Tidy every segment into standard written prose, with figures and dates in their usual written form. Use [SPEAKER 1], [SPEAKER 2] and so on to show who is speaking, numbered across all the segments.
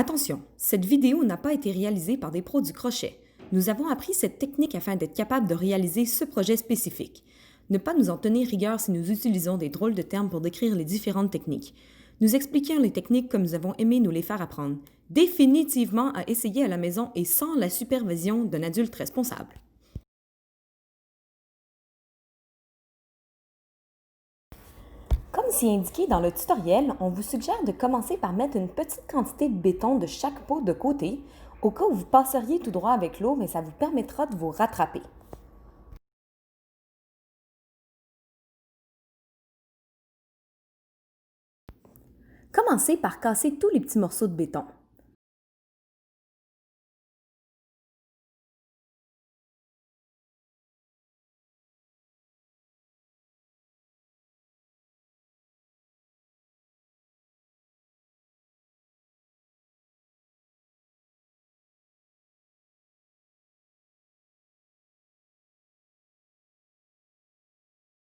[SPEAKER 1] Attention, cette vidéo n'a pas été réalisée par des pros du crochet. Nous avons appris cette technique afin d'être capable de réaliser ce projet spécifique. Ne pas nous en tenir rigueur si nous utilisons des drôles de termes pour décrire les différentes techniques. Nous expliquons les techniques comme nous avons aimé nous les faire apprendre. Définitivement à essayer à la maison et sans la supervision d'un adulte responsable.
[SPEAKER 2] Comme c'est indiqué dans le tutoriel, on vous suggère de commencer par mettre une petite quantité de béton de chaque pot de côté, au cas où vous passeriez tout droit avec l'eau, mais ça vous permettra de vous rattraper. Commencez par casser tous les petits morceaux de béton.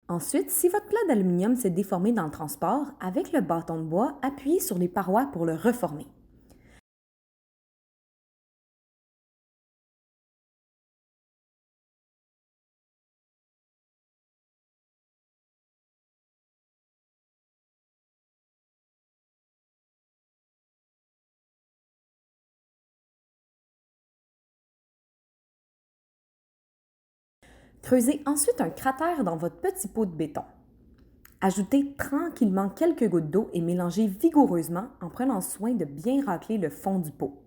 [SPEAKER 2] Ensuite, si votre plat d'aluminium s'est déformé dans le transport, avec le bâton de bois, appuyez sur les parois pour le reformer. Creusez ensuite un cratère dans votre petit pot de béton. Ajoutez tranquillement quelques gouttes d'eau et mélangez vigoureusement en prenant soin de bien racler le fond du pot.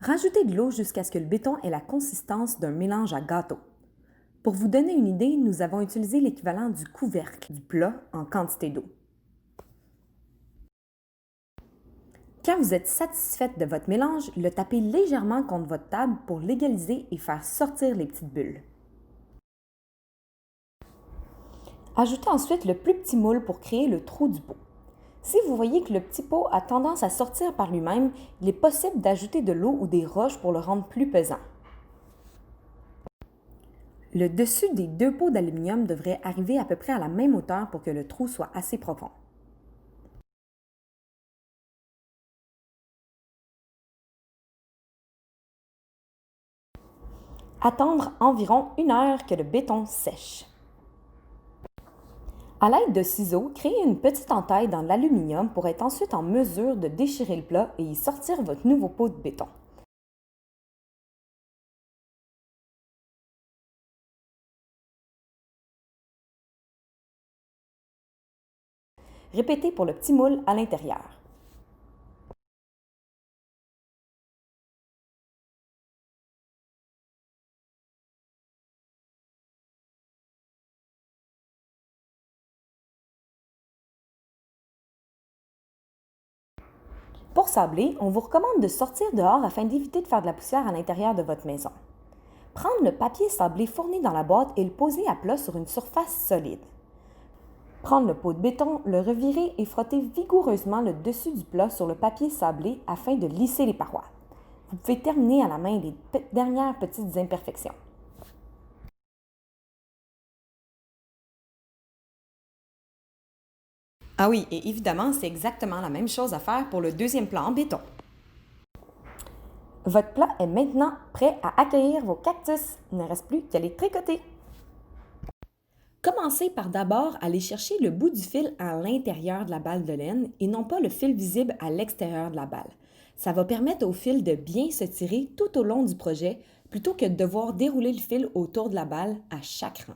[SPEAKER 2] Rajoutez de l'eau jusqu'à ce que le béton ait la consistance d'un mélange à gâteau. Pour vous donner une idée, nous avons utilisé l'équivalent du couvercle du plat en quantité d'eau. Quand vous êtes satisfaite de votre mélange, le tapez légèrement contre votre table pour l'égaliser et faire sortir les petites bulles. Ajoutez ensuite le plus petit moule pour créer le trou du pot. Si vous voyez que le petit pot a tendance à sortir par lui-même, il est possible d'ajouter de l'eau ou des roches pour le rendre plus pesant. Le dessus des deux pots d'aluminium devrait arriver à peu près à la même hauteur pour que le trou soit assez profond. Attendre environ 1 heure que le béton sèche. À l'aide de ciseaux, créez une petite entaille dans l'aluminium pour être ensuite en mesure de déchirer le plat et y sortir votre nouveau pot de béton. Répétez pour le petit moule à l'intérieur. Pour sabler, on vous recommande de sortir dehors afin d'éviter de faire de la poussière à l'intérieur de votre maison. Prendre le papier sablé fourni dans la boîte et le poser à plat sur une surface solide. Prendre le pot de béton, le revirer et frotter vigoureusement le dessus du plat sur le papier sablé afin de lisser les parois. Vous pouvez terminer à la main les dernières petites imperfections.
[SPEAKER 1] Ah oui, et évidemment, c'est exactement la même chose à faire pour le deuxième plat en béton.
[SPEAKER 2] Votre plat est maintenant prêt à accueillir vos cactus. Il ne reste plus qu'à les tricoter.
[SPEAKER 1] Commencez par d'abord aller chercher le bout du fil à l'intérieur de la balle de laine et non pas le fil visible à l'extérieur de la balle. Ça va permettre au fil de bien se tirer tout au long du projet plutôt que de devoir dérouler le fil autour de la balle à chaque rang.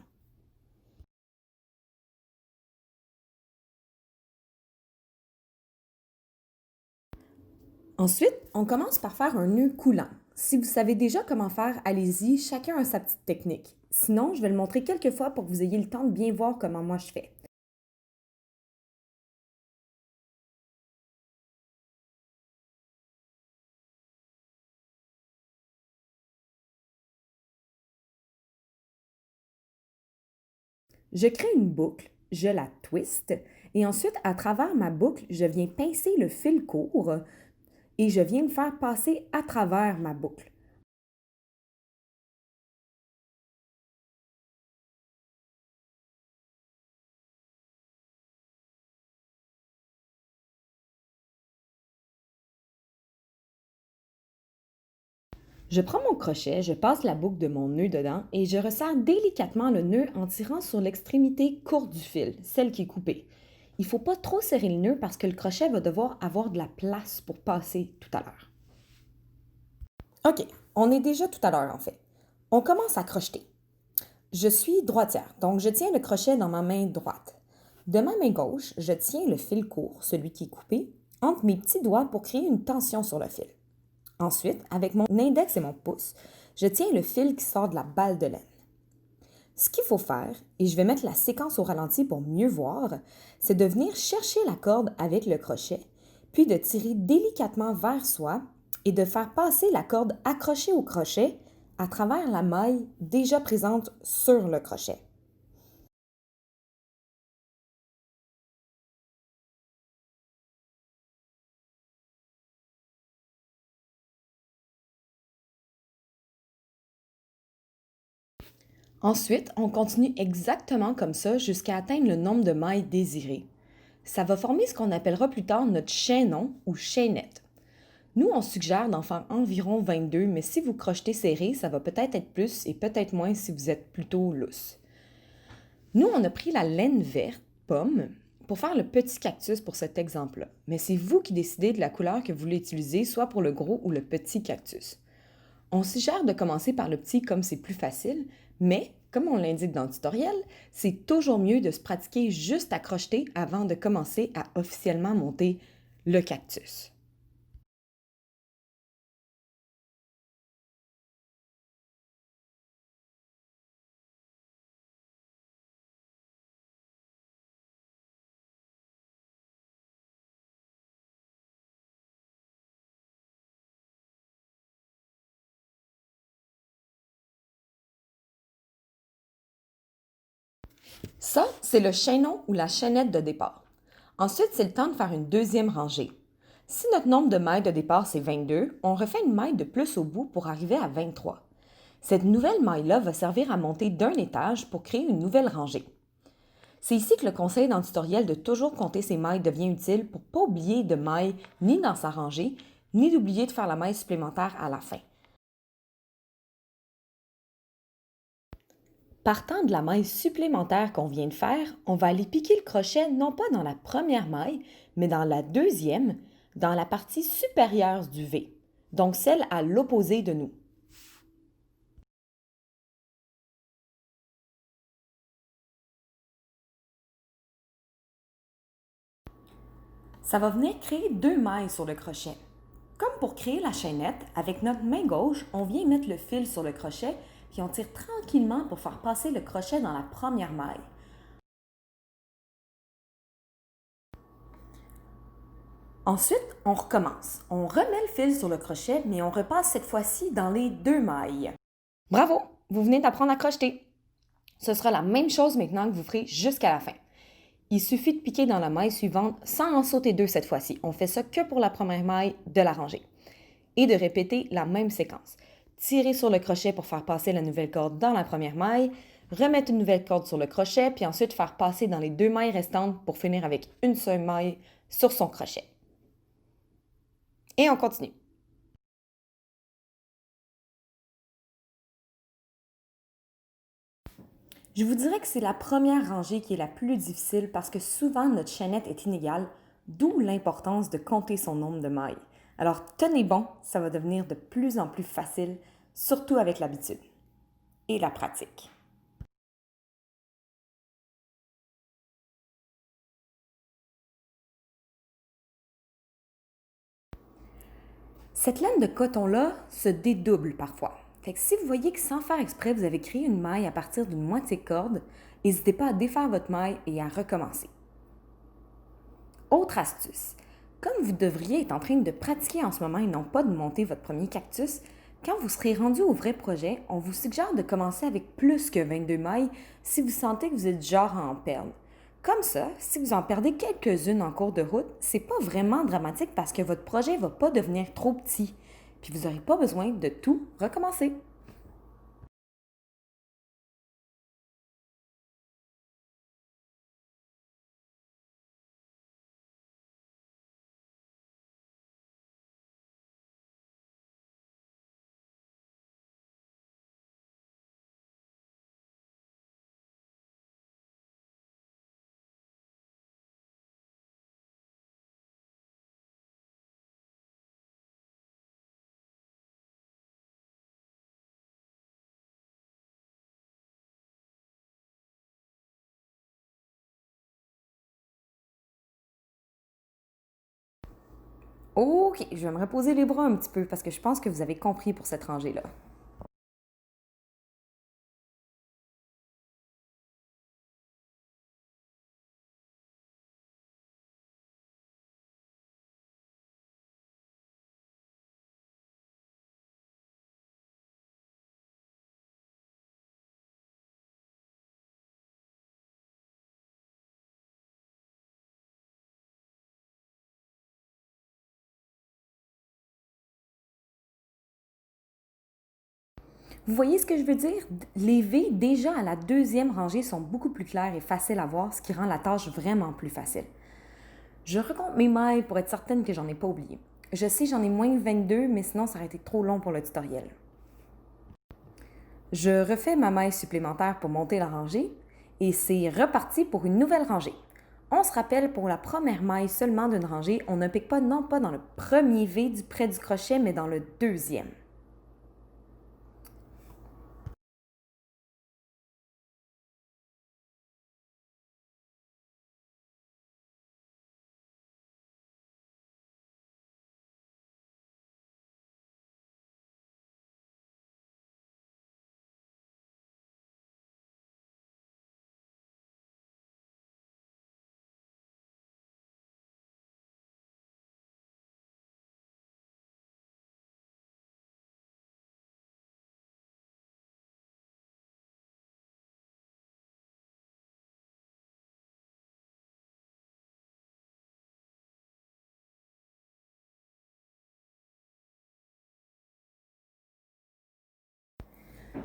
[SPEAKER 1] Ensuite, on commence par faire un nœud coulant. Si vous savez déjà comment faire, allez-y, chacun a sa petite technique. Sinon, je vais le montrer quelques fois pour que vous ayez le temps de bien voir comment moi je fais. Je crée une boucle, je la twist et ensuite, à travers ma boucle, je viens pincer le fil court et je viens me faire passer à travers ma boucle. Je prends mon crochet, je passe la boucle de mon nœud dedans et je resserre délicatement le nœud en tirant sur l'extrémité courte du fil, celle qui est coupée. Il ne faut pas trop serrer le nœud parce que le crochet va devoir avoir de la place pour passer tout à l'heure. OK, on est déjà tout à l'heure en fait. On commence à crocheter. Je suis droitière, donc je tiens le crochet dans ma main droite. De ma main gauche, je tiens le fil court, celui qui est coupé, entre mes petits doigts pour créer une tension sur le fil. Ensuite, avec mon index et mon pouce, je tiens le fil qui sort de la balle de laine. Ce qu'il faut faire, et je vais mettre la séquence au ralenti pour mieux voir, c'est de venir chercher la corde avec le crochet, puis de tirer délicatement vers soi et de faire passer la corde accrochée au crochet à travers la maille déjà présente sur le crochet. Ensuite, on continue exactement comme ça jusqu'à atteindre le nombre de mailles désiré. Ça va former ce qu'on appellera plus tard notre chaînon ou chaînette. Nous, on suggère d'en faire environ 22, mais si vous crochetez serré, ça va peut-être être plus et peut-être moins si vous êtes plutôt lousse. Nous, on a pris la laine verte, pomme, pour faire le petit cactus pour cet exemple-là. Mais c'est vous qui décidez de la couleur que vous voulez utiliser, soit pour le gros ou le petit cactus. On suggère de commencer par le petit comme c'est plus facile, mais comme on l'indique dans le tutoriel, c'est toujours mieux de se pratiquer juste à crocheter avant de commencer à officiellement monter le cactus. Ça, c'est le chaînon ou la chaînette de départ. Ensuite, c'est le temps de faire une deuxième rangée. Si notre nombre de mailles de départ, c'est 22, on refait une maille de plus au bout pour arriver à 23. Cette nouvelle maille-là va servir à monter d'un étage pour créer une nouvelle rangée. C'est ici que le conseil dans le tutoriel de toujours compter ses mailles devient utile pour ne pas oublier de mailles ni dans sa rangée, ni d'oublier de faire la maille supplémentaire à la fin. Partant de la maille supplémentaire qu'on vient de faire, on va aller piquer le crochet non pas dans la première maille, mais dans la deuxième, dans la partie supérieure du V, donc celle à l'opposé de nous. Ça va venir créer deux mailles sur le crochet. Comme pour créer la chaînette, avec notre main gauche, on vient mettre le fil sur le crochet, puis on tire tranquillement pour faire passer le crochet dans la première maille. Ensuite, on recommence. On remet le fil sur le crochet, mais on repasse cette fois-ci dans les deux mailles. Bravo! Vous venez d'apprendre à crocheter. Ce sera la même chose maintenant que vous ferez jusqu'à la fin. Il suffit de piquer dans la maille suivante sans en sauter deux cette fois-ci. On fait ça que pour la première maille de la rangée. Et de répéter la même séquence. Tirer sur le crochet pour faire passer la nouvelle corde dans la première maille, remettre une nouvelle corde sur le crochet, puis ensuite faire passer dans les deux mailles restantes pour finir avec une seule maille sur son crochet. Et on continue. Je vous dirais que c'est la première rangée qui est la plus difficile parce que souvent notre chaînette est inégale, d'où l'importance de compter son nombre de mailles. Alors tenez bon, ça va devenir de plus en plus facile, surtout avec l'habitude et la pratique.
[SPEAKER 2] Cette laine de coton-là se dédouble parfois. Fait que si vous voyez que sans faire exprès, vous avez créé une maille à partir d'une moitié de corde, n'hésitez pas à défaire votre maille et à recommencer. Autre astuce, comme vous devriez être en train de pratiquer en ce moment et non pas de monter votre premier cactus, quand vous serez rendu au vrai projet, on vous suggère de commencer avec plus que 22 mailles si vous sentez que vous êtes genre à en perdre. Comme ça, si vous en perdez quelques-unes en cours de route, c'est pas vraiment dramatique parce que votre projet va pas devenir trop petit, puis vous n'aurez pas besoin de tout recommencer. OK, je vais me reposer les bras un petit peu parce que je pense que vous avez compris pour cette rangée-là. Vous voyez ce que je veux dire? Les V déjà à la deuxième rangée sont beaucoup plus clairs et faciles à voir, ce qui rend la tâche vraiment plus facile. Je recompte mes mailles pour être certaine que j'en ai pas oublié. Je sais j'en ai moins que 22, mais sinon ça aurait été trop long pour le tutoriel. Je refais ma maille supplémentaire pour monter la rangée et c'est reparti pour une nouvelle rangée. On se rappelle, pour la première maille seulement d'une rangée, on ne pique pas non pas dans le premier V du près du crochet, mais dans le deuxième.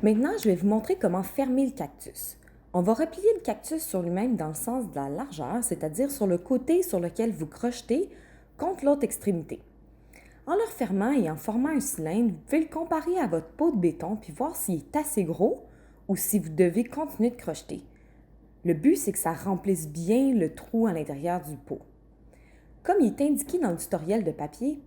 [SPEAKER 2] Maintenant, je vais vous montrer comment fermer le cactus. On va replier le cactus sur lui-même dans le sens de la largeur, c'est-à-dire sur le côté sur lequel vous crochetez contre l'autre extrémité. En le refermant et en formant un cylindre, vous pouvez le comparer à votre pot de béton puis voir s'il est assez gros ou si vous devez continuer de crocheter. Le but, c'est que ça remplisse bien le trou à l'intérieur du pot. Comme il est indiqué dans le tutoriel de papier,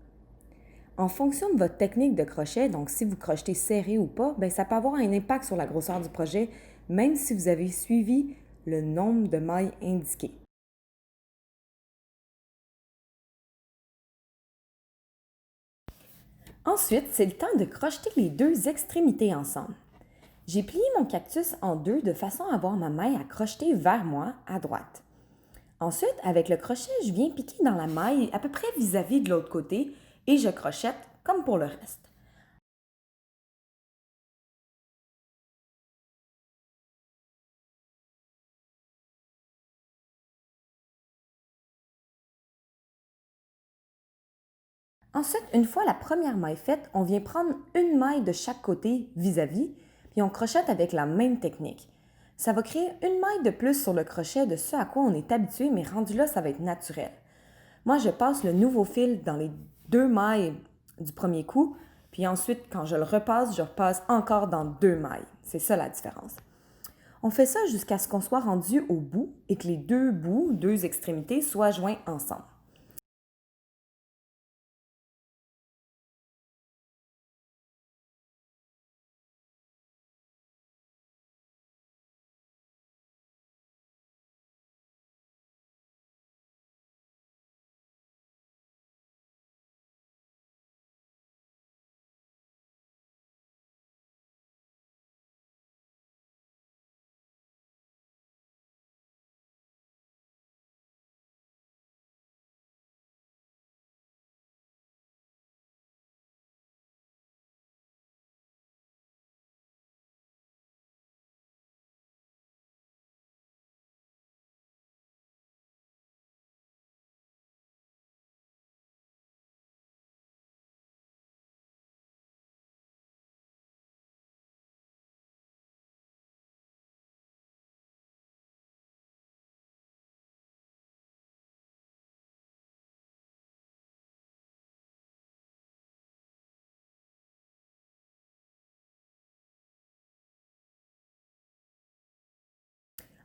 [SPEAKER 2] en fonction de votre technique de crochet, donc si vous crochetez serré ou pas, ça peut avoir un impact sur la grosseur du projet, même si vous avez suivi le nombre de mailles indiqué. Ensuite, c'est le temps de crocheter les deux extrémités ensemble. J'ai plié mon cactus en deux de façon à avoir ma maille à crocheter vers moi à droite. Ensuite, avec le crochet, je viens piquer dans la maille à peu près vis-à-vis de l'autre côté et je crochette comme pour le reste. Ensuite, une fois la première maille faite, on vient prendre une maille de chaque côté vis-à-vis, puis on crochette avec la même technique. Ça va créer une maille de plus sur le crochet de ce à quoi on est habitué, mais rendu là, ça va être naturel. Moi, je passe le nouveau fil dans les deux mailles du premier coup, puis ensuite, quand je repasse encore dans deux mailles. C'est ça la différence. On fait ça jusqu'à ce qu'on soit rendu au bout et que les deux bouts, deux extrémités, soient joints ensemble.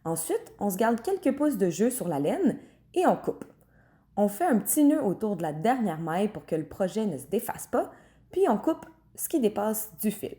[SPEAKER 2] Ensuite, on se garde quelques pouces de jeu sur la laine et on coupe. On fait un petit nœud autour de la dernière maille pour que le projet ne se défasse pas, puis on coupe ce qui dépasse du fil.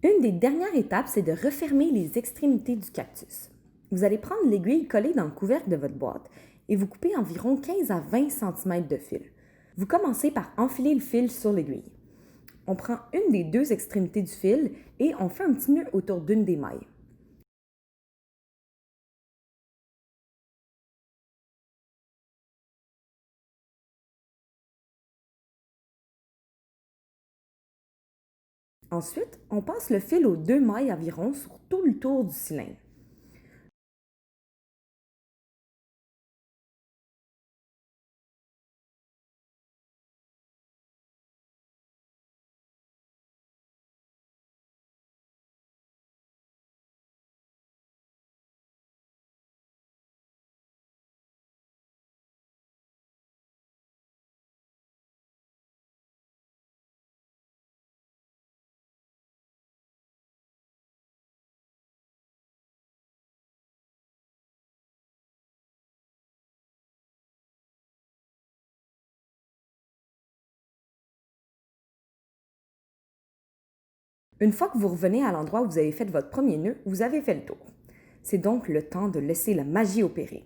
[SPEAKER 2] Une des dernières étapes, c'est de refermer les extrémités du cactus. Vous allez prendre l'aiguille collée dans le couvercle de votre boîte et vous coupez environ 15 à 20 cm de fil. Vous commencez par enfiler le fil sur l'aiguille. On prend une des deux extrémités du fil et on fait un petit nœud autour d'une des mailles. Ensuite, on passe le fil aux deux mailles environ sur tout le tour du cylindre. Une fois que vous revenez à l'endroit où vous avez fait votre premier nœud, vous avez fait le tour. C'est donc le temps de laisser la magie opérer.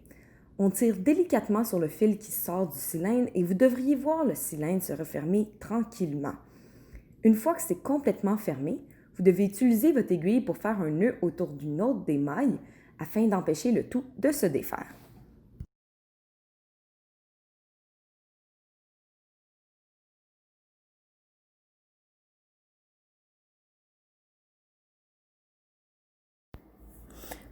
[SPEAKER 2] On tire délicatement sur le fil qui sort du cylindre et vous devriez voir le cylindre se refermer tranquillement. Une fois que c'est complètement fermé, vous devez utiliser votre aiguille pour faire un nœud autour d'une autre des mailles afin d'empêcher le tout de se défaire.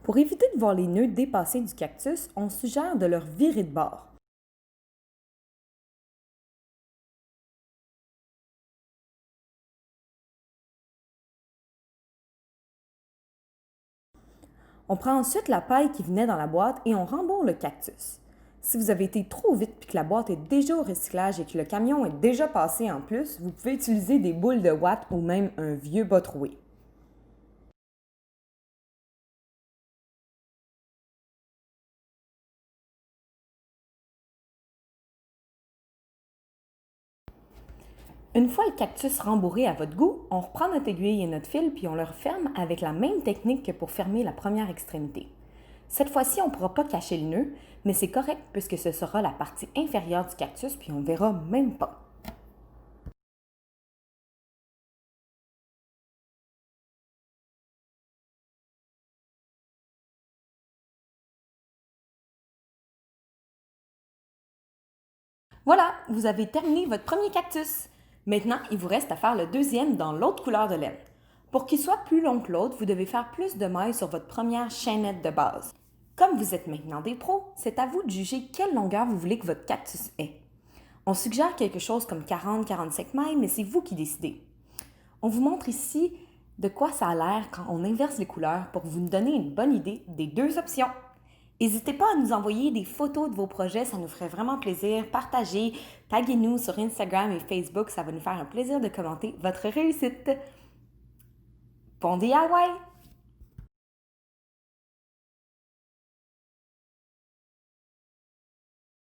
[SPEAKER 2] Pour éviter de voir les nœuds dépasser du cactus, on suggère de leur virer de bord. On prend ensuite la paille qui venait dans la boîte et on rembourre le cactus. Si vous avez été trop vite puis que la boîte est déjà au recyclage et que le camion est déjà passé en plus, vous pouvez utiliser des boules de watt ou même un vieux bas troué. Une fois le cactus rembourré à votre goût, on reprend notre aiguille et notre fil puis on le referme avec la même technique que pour fermer la première extrémité. Cette fois-ci, on ne pourra pas cacher le nœud, mais c'est correct puisque ce sera la partie inférieure du cactus puis on ne verra même pas. Voilà, vous avez terminé votre premier cactus. Maintenant, il vous reste à faire le deuxième dans l'autre couleur de laine. Pour qu'il soit plus long que l'autre, vous devez faire plus de mailles sur votre première chaînette de base. Comme vous êtes maintenant des pros, c'est à vous de juger quelle longueur vous voulez que votre cactus ait. On suggère quelque chose comme 40-45 mailles, mais c'est vous qui décidez. On vous montre ici de quoi ça a l'air quand on inverse les couleurs pour vous donner une bonne idée des deux options. N'hésitez pas à nous envoyer des photos de vos projets, ça nous ferait vraiment plaisir. Partagez, taguez-nous sur Instagram et Facebook, ça va nous faire un plaisir de commenter votre réussite. Bon DIY!